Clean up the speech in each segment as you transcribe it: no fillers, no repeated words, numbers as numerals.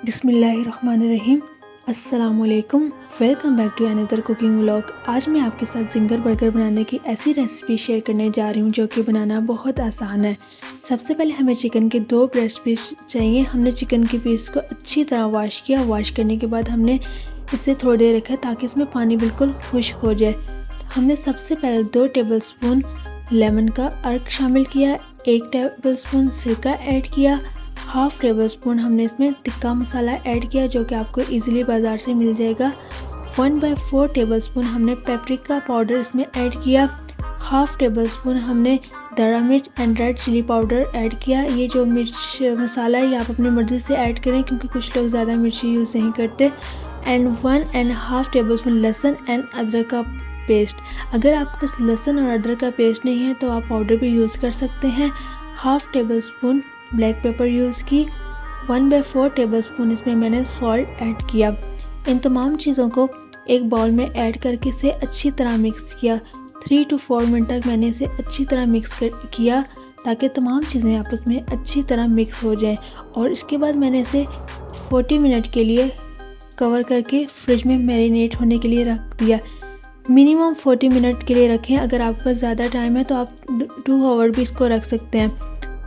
बिस्मिल्लाहिर्रहमानिर्रहीम। अस्सलामुअलैकुम। Welcome back to another cooking vlog. आज मैं आपके साथ जिंगर बर्गर बनाने की ऐसी रेसिपी शेयर करने जा रही हूँ जो कि बनाना बहुत आसान है। सबसे पहले हमें चिकन के 2 ब्रेस्ट पीस चाहिए। हमने चिकन के पीस को अच्छी तरह वॉश किया। वॉश करने के बाद हमने इसे थोड़ी देर रखा ताकि इसमें पानी बिल्कुल खुश्क हो जाए। हमने सबसे पहले 2 टेबलस्पून लेमन का अर्क शामिल किया, 1 टेबलस्पून सिरका ऐड किया, हाफ़ टेबल स्पून हमने इसमें टिक्का मसाला ऐड किया जो कि आपको इजीली बाज़ार से मिल जाएगा। 1/4 टेबल स्पून हमने पेपरिका पाउडर इसमें ऐड किया। हाफ़ टेबल स्पून हमने दड़ा मिर्च and red chilli powder add किया। ये जो मिर्च मसाला है ये आप अपनी मर्ज़ी से ऐड करें क्योंकि कुछ लोग ज़्यादा मिर्ची यूज़ नहीं करते। एंड 1.5 टेबल स्पून लहसुन एंड अदरक का पेस्ट। अगर आपके पास लहसुन और अदरक का पेस्ट नहीं है तो आप पाउडर भी यूज़ कर सकते हैं। Half table spoon black pepper use की। 1/4 टेबल स्पून इसमें मैंने सॉल्ट ऐड किया। इन तमाम चीज़ों को एक बाउल में ऐड करके इसे अच्छी तरह मिक्स किया। 3 to 4 मिनट तक मैंने इसे अच्छी तरह मिक्स किया ताकि तमाम चीज़ें आपस में अच्छी तरह मिक्स हो जाएं। और इसके बाद मैंने इसे 40 मिनट के लिए कवर करके फ्रिज में मैरिनेट होने के लिए रख दिया। मिनिमम 40 मिनट के लिए रखें। अगर आपके पास ज़्यादा टाइम है तो आप 2 आवर भी इसको रख सकते हैं।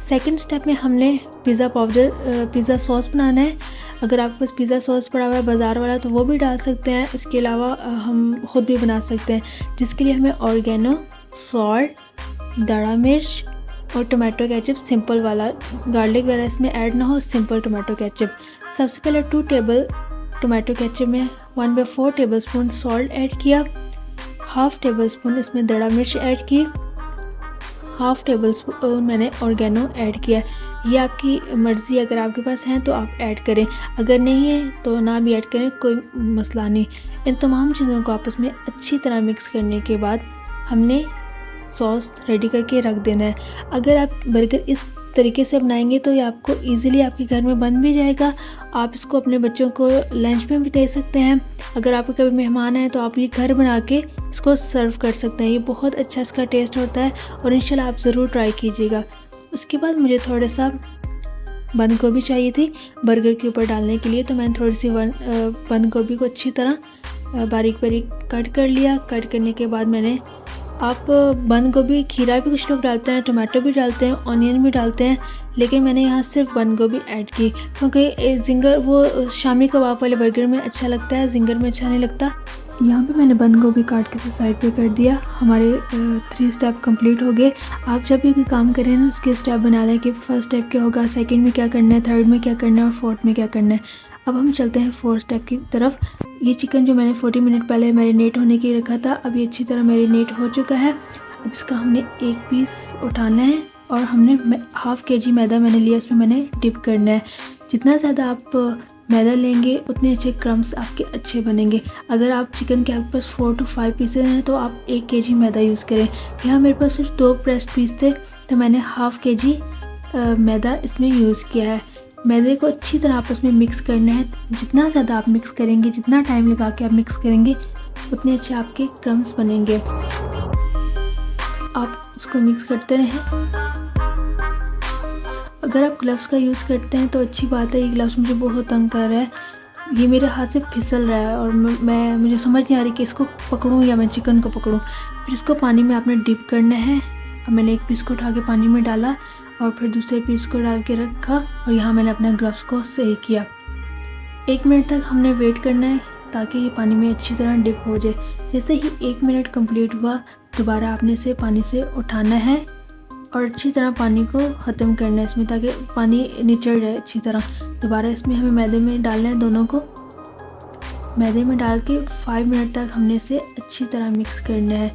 सेकंड स्टेप में हमने पिज़्ज़ा सॉस बनाना है। अगर आपके पास पिज़्ज़ा सॉस पड़ा हुआ है बाज़ार वाला तो वो भी डाल सकते हैं। इसके अलावा हम ख़ुद भी बना सकते हैं, जिसके लिए हमें ऑर्गेनो, सॉल्ट, दड़ा मिर्च और टमाटो केचप सिंपल वाला, गार्लिक वगैरह इसमें ऐड ना हो, सिंपल टमाटो केचप। सबसे पहले 2 टेबल टमाटो केचप में 1/4 टेबल स्पून सॉल्ट ऐड किया। हाफ़ टेबल स्पून इसमें दड़ा मिर्च ऐड की। हाफ़ टेबल स्पून मैंने ऑर्गेनो ऐड किया। ये आपकी मर्ज़ी, अगर आपके पास हैं तो आप ऐड करें, अगर नहीं है तो ना भी ऐड करें, कोई मसला नहीं। इन तमाम चीज़ों को आपस में अच्छी तरह मिक्स करने के बाद हमने सॉस रेडी करके रख देना है। अगर आप बर्गर इस तरीके से बनाएंगे तो ये आपको इजीली आपके घर में बन भी जाएगा। आप इसको अपने बच्चों को लंच में भी दे सकते हैं। अगर आपके कभी मेहमान आए तो आप ये घर बना के इसको सर्व कर सकते हैं। ये बहुत अच्छा इसका टेस्ट होता है और इंशाल्लाह आप ज़रूर ट्राई कीजिएगा। उसके बाद मुझे थोड़ा सा बंद गोभी चाहिए थी बर्गर के ऊपर डालने के लिए, तो मैंने थोड़ी सी बंद गोभी को अच्छी तरह बारीक बारीक कट कर लिया। कट करने के बाद मैंने, आप बंद गोभी, खीरा भी कुछ लोग डालते हैं, टमाटो भी डालते हैं, ऑनियन भी डालते हैं, लेकिन मैंने यहाँ सिर्फ बंद गोभी ऐड की क्योंकि जिंगर वो शामी कबाब वाले बर्गर में अच्छा लगता है, जिंगर में अच्छा नहीं लगता। यहाँ पे मैंने बंद गोभी काट के साइड पे कर दिया। हमारे 3 स्टेप कंप्लीट हो गए। आप जब भी कोई काम करें ना उसके स्टेप बना लें कि फर्स्ट स्टेप क्या होगा, सेकंड में क्या करना है, थर्ड में क्या करना है और फोर्थ में क्या करना है। अब हम चलते हैं 4th स्टेप की तरफ। ये चिकन जो मैंने 40 मिनट पहले मैरिनेट होने के लिए रखा था, अब ये अच्छी तरह मैरिनेट हो चुका है। अब इसका हमने एक पीस उठाना है और हमने ½ kg मैदा मैंने लिया, इसमें मैंने डिप करना है। जितना ज़्यादा आप मैदा लेंगे उतने अच्छे क्रम्स आपके अच्छे बनेंगे। अगर आप चिकन के आपके पास 4 to 5 पीसेज हैं तो आप 1 kg मैदा यूज़ करें। यहाँ मेरे पास सिर्फ 2 ब्रेस्ट पीस थे तो मैंने ½ kg मैदा इसमें यूज़ किया है। मैदे को अच्छी तरह आपस में मिक्स करना है। जितना ज़्यादा आप मिक्स करेंगे, जितना टाइम लगा के आप मिक्स करेंगे, उतने अच्छे आपके क्रम्स बनेंगे। आप इसको मिक्स करते रहें। अगर आप ग्लव्स का यूज़ करते हैं तो अच्छी बात है। ये ग्लव्स मुझे बहुत तंग कर रहा है, ये मेरे हाथ से फिसल रहा है और मुझे समझ नहीं आ रही कि इसको पकड़ूं या मैं चिकन को पकड़ूं। फिर इसको पानी में आपने डिप करना है। अब मैंने एक पीस को उठा के पानी में डाला और फिर दूसरे पीस को डाल के रखा और यहाँ मैंने अपने ग्लव्स को सही किया। 1 मिनट तक हमने वेट करना है ताकि ये पानी में अच्छी तरह डिप हो जाए। जैसे ही 1 मिनट कंप्लीट हुआ दोबारा आपने इसे पानी से उठाना है और अच्छी तरह पानी को ख़त्म करना है इसमें, ताकि पानी निचड़ जाए अच्छी तरह। दोबारा इसमें हमें मैदे में डालना है। दोनों को मैदे में डाल के 5 मिनट तक हमने इसे अच्छी तरह मिक्स करना है।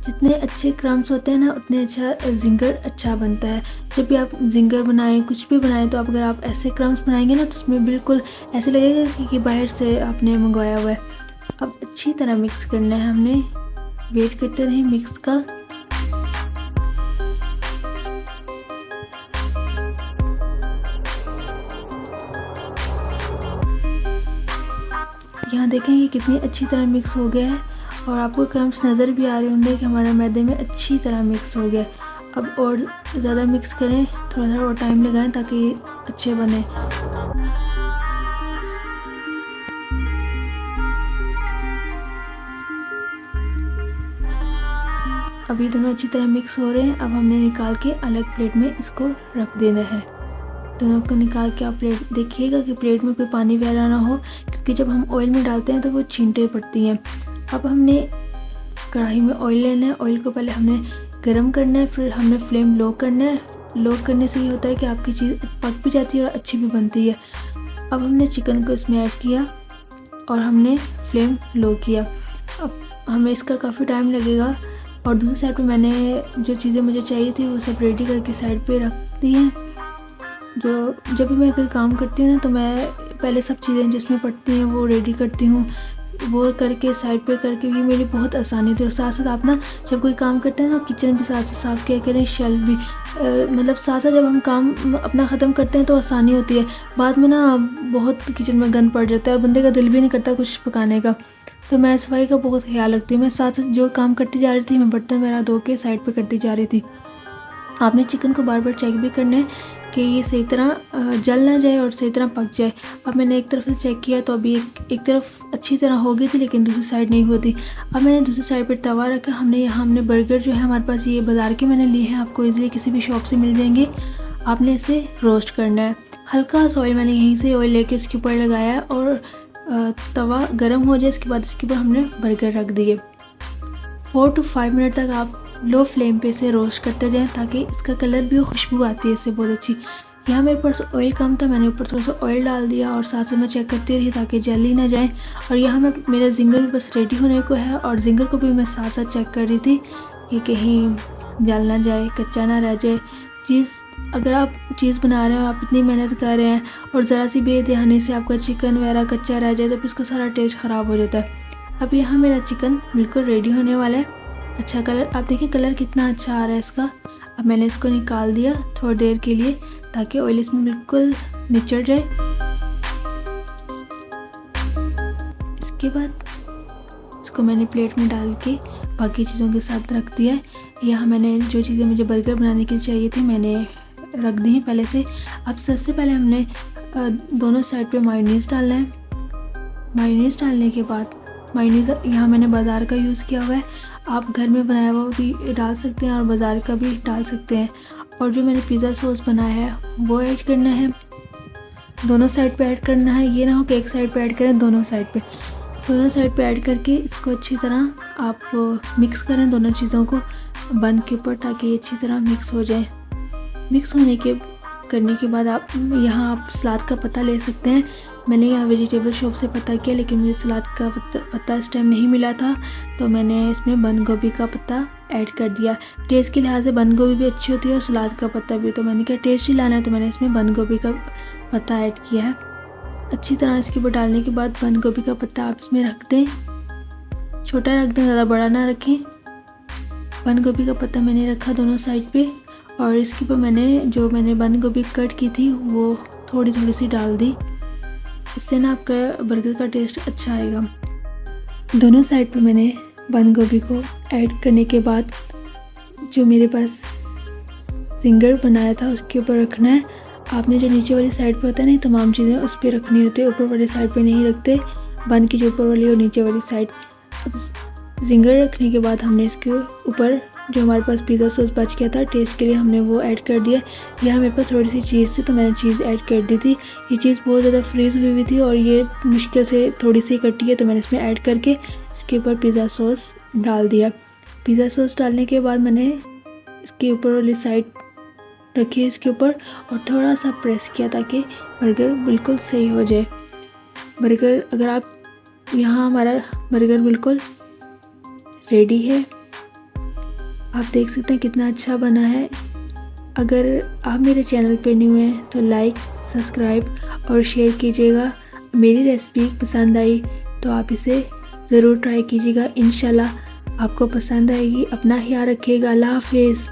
जितने अच्छे क्रम्स होते हैं ना उतने अच्छा जिंगर अच्छा बनता है। जब भी आप जिंगर बनाएं, कुछ भी बनाएं, तो अगर आप ऐसे क्रम्स बनाएंगे ना तो उसमें बिल्कुल ऐसे लगेगा कि बाहर से आपने मंगवाया हुआ है। अब अच्छी तरह मिक्स करना है हमने। वेट करते रहें मिक्स का। यहाँ देखें ये कितनी अच्छी तरह मिक्स हो गया है और आपको क्रम्स नज़र भी आ रहे होंगे कि हमारा मैदे में अच्छी तरह मिक्स हो गया। अब और ज़्यादा मिक्स करें, थोड़ा और टाइम लगाएं ताकि ये अच्छे बने। अभी दोनों अच्छी तरह मिक्स हो रहे हैं। अब हमने निकाल के अलग प्लेट में इसको रख देना है। दोनों को निकाल के आप प्लेट देखिएगा कि प्लेट में कोई पानी वगैरह ना हो, क्योंकि जब हम ऑयल में डालते हैं तो वो छींटे पड़ती हैं। अब हमने कढ़ाई में ऑयल लेना है। ऑयल को पहले हमने गरम करना है, फिर हमने फ्लेम लो करना है। लो करने से ये होता है कि आपकी चीज़ पक भी जाती है और अच्छी भी बनती है। अब हमने चिकन को इसमें ऐड किया और हमने फ्लेम लो किया। अब हमें इसका काफ़ी टाइम लगेगा। और दूसरी साइड पे मैंने जो चीज़ें मुझे चाहिए थी वो सब रेडी करके साइड पे रख दी हैं। जब भी मैं कोई काम करती हूँ ना, तो मैं पहले सब चीज़ें जिसमें पड़ती हैं वो रेडी करती हूँ। वो करके साइड पे करके ये मेरी बहुत आसानी थी। और साथ साथ आप ना जब कोई काम करते हैं ना, किचन भी साथ से साफ़ किया करें, शेल्फ भी मतलब साथ साथ जब हम काम अपना ख़त्म करते हैं तो आसानी होती है। बाद में ना बहुत किचन में गंद पड़ जाता है और बंदे का दिल भी नहीं करता कुछ पकाने का। तो मैं सफाई का बहुत ख्याल रखती हूँ। मैं साथ साथ जो काम करती जा रही थी, मैं बर्तन वगैरह धो के साइड पे करती जा रही थी। आपने चिकन को बार बार चेक भी करना है कि ये सही तरह जल ना जाए और सही तरह पक जाए। अब मैंने एक तरफ से चेक किया तो अभी एक तरफ अच्छी तरह हो गई थी, लेकिन दूसरी साइड नहीं होती। अब मैंने दूसरी साइड पर तवा रखा। हमने बर्गर जो है हमारे पास ये बाज़ार के मैंने लिए हैं, आपको ईज़िली किसी भी शॉप से मिल जाएंगे। आपने इसे रोस्ट करना है। हल्का सा ऑयल मैंने यहीं से ऑयल लेके इसके ऊपर लगाया और तवा गर्म हो जाए, इसके बाद इसके ऊपर हमने बर्गर रख दिए। 4 to 5 मिनट तक आप लो फ्लेम पे इसे रोस्ट करते जाएं ताकि इसका कलर भी हो, खुशबू आती है इससे बहुत अच्छी। यहाँ मेरे पास ऑयल कम था, मैंने ऊपर थोड़ा सा ऑयल डाल दिया और साथ से मैं चेक करती रही ताकि जल ही ना जाए। और यहाँ मेरा जिंगर भी बस रेडी होने को है और जिंगर को भी मैं साथ साथ चेक कर रही थी कि कहीं जल ना जाए, कच्चा ना रह जाए। अगर आप चीज़ बना रहे हो, आप इतनी मेहनत कर रहे हैं और ज़रा सी बेध्यानी से आपका चिकन वगैरह कच्चा रह जाए तो फिर इसका सारा टेस्ट ख़राब हो जाता है। अब यहाँ मेरा चिकन बिल्कुल रेडी होने वाला है। अच्छा कलर, आप देखिए कलर कितना अच्छा आ रहा है इसका। अब मैंने इसको निकाल दिया थोड़ी देर के लिए ताकि ऑयल इसमें बिल्कुल निचड़ जाए। इसके बाद इसको मैंने प्लेट में डाल के बाकी चीज़ों के साथ रख दिया है। यहाँ मैंने जो चीज़ें मुझे बर्गर बनाने के लिए चाहिए थी मैंने रख दी हैं पहले से। अब सबसे पहले हमने दोनों साइड पे मायोनीज़ डालना है। मायोनीज़ डालने के बाद मायोनीज़ यहाँ मैंने बाज़ार का यूज़ किया हुआ है, आप घर में बनाया हुआ भी डाल सकते हैं और बाज़ार का भी डाल सकते हैं। और जो मैंने पिज़्ज़ा सॉस बनाया है वो ऐड करना है, दोनों साइड पे ऐड करना है। ये ना हो कि एक साइड पे ऐड करें, दोनों साइड पे ऐड करके इसको अच्छी तरह आप मिक्स करें दोनों चीज़ों को बन के ऊपर ताकि ये अच्छी तरह मिक्स हो जाए। मिक्स करने के बाद आप सलाद का पत्ता ले सकते हैं। मैंने यहाँ वेजिटेबल शॉप से पता किया, लेकिन मुझे सलाद का पत्ता इस टाइम नहीं मिला था, तो मैंने इसमें बंद गोभी का पत्ता ऐड कर दिया। टेस्ट के लिहाज से बंद गोभी भी अच्छी होती है और सलाद का पत्ता भी, तो मैंने कहा टेस्ट ही लाना है तो मैंने इसमें बंद गोभी का पत्ता ऐड किया है। अच्छी तरह इसके ऊपर डालने के बाद बंद गोभी का पत्ता आप इसमें रख दें, छोटा रख दें, ज़्यादा बड़ा ना रखें। बंद गोभी का पत्ता मैंने रखा दोनों साइड पे और इसके ऊपर मैंने बंद गोभी कट की थी वो थोड़ी सी डाल दी। इससे ना आपका बर्गर का टेस्ट अच्छा आएगा। दोनों साइड पे मैंने बंद गोभी को ऐड करने के बाद जो मेरे पास जिंगर बनाया था उसके ऊपर रखना है। आपने जो नीचे वाली साइड पे होता है ना, तमाम चीज़ें उस पर रखनी होती है, ऊपर वाली साइड पे नहीं रखते। बन की जो ऊपर वाली और नीचे वाली साइड जिंगर रखने के बाद हमने इसके ऊपर जो हमारे पास पिज़्ज़ा सॉस बच गया था टेस्ट के लिए हमने वो ऐड कर दिया। यहाँ मेरे पास थोड़ी सी चीज़ थी तो मैंने चीज़ ऐड कर दी थी। ये चीज़ बहुत ज़्यादा फ्रीज़ हुई थी और ये मुश्किल से थोड़ी सी कटी है, तो मैंने इसमें ऐड करके इसके ऊपर पिज़्ज़ा सॉस डाल दिया। पिज़्ज़ा सॉस डालने के बाद मैंने इसके ऊपर वाली साइड रखी इसके ऊपर और थोड़ा सा प्रेस किया ताकि बर्गर बिल्कुल सही हो जाए। हमारा बर्गर बिल्कुल रेडी है। आप देख सकते हैं कितना अच्छा बना है। अगर आप मेरे चैनल पे न्यू हैं तो लाइक, सब्सक्राइब और शेयर कीजिएगा। मेरी रेसिपी पसंद आई तो आप इसे ज़रूर ट्राई कीजिएगा, इंशाल्लाह आपको पसंद आएगी। अपना ख्याल रखिएगा। अल्लाह हाफिज़।